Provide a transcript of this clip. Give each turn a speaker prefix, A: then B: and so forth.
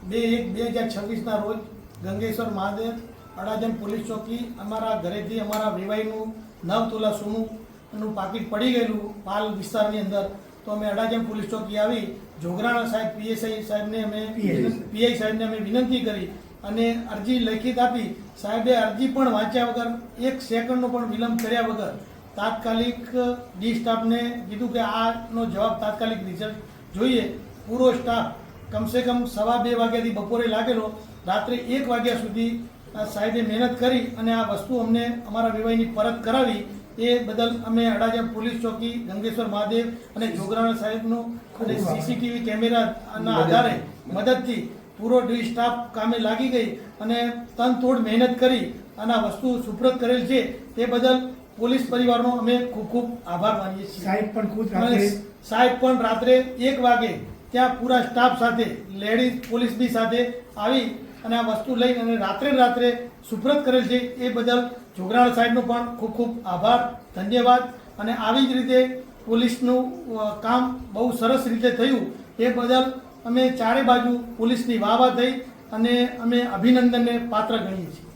A: 2/1/2026 રોજ ગંગેશ્વર મહાદેવ અડાજણ પોલીસ ચોકી અમારા ઘરેથી અમારા વેવાઈનું 9 તોલા સોનું પાકીટ પડી ગયેલું પાલ વિસ્તારની અંદર, તો અમે અડાજણ પોલીસ ચોકી આવી જોગરાણા સાહેબ પીઆઈ સાહેબને અમે વિનંતી કરી અને અરજી લેખિત આપી. સાહેબે અરજી પણ વાંચ્યા વગર 1 સેકન્ડનો પણ વિલંબ કર્યા વગર તાત્કાલિક ડી સ્ટાફને કીધું કે આનો જવાબ તાત્કાલિક રિઝલ્ટ જોઈએ. પૂરો સ્ટાફ કમસે કમ 2:15 વાગ્યાથી બપોરે લાગેલો, રાત્રે 1 વાગ્યા સુધી સાહેબે મહેનત કરી અને આ વસ્તુ અમને અમારા વેવાઈની પરત કરાવી. એ બદલ અમે અડાજણ પોલીસ ચોકી, ગંગેશ્વર મહાદેવ અને જોગરાણા સાહેબનો અને સીસીટીવી કેમેરાના આધારે મદદથી પૂરો ડી સ્ટાફ કામે લાગી ગઈ અને તનતોડ મહેનત કરી અને આ વસ્તુ સુપ્રત કરેલ છે. તે બદલ પોલીસ પરિવારનો અમે ખૂબ ખૂબ આભાર માનીએ છીએ. સાહેબ પણ રાત્રે 1 વાગે ત્યાં પૂરા સ્ટાફ સાથે, લેડીઝ પોલીસ બી સાથે આવી અને આ વસ્તુ લઈ અને રાત્રે સુપ્રત કરેલ છે. એ બદલ જોગરાણા સાહેબનો પણ ખૂબ ખૂબ આભાર, ધન્યવાદ. અને આવી જ રીતે પોલીસનું કામ બહુ સરસ રીતે થયું. એ બદલ અમે ચારે બાજુ પોલીસની વાહ થઈ અને અમે અભિનંદનને પાત્ર ગણીએ છીએ.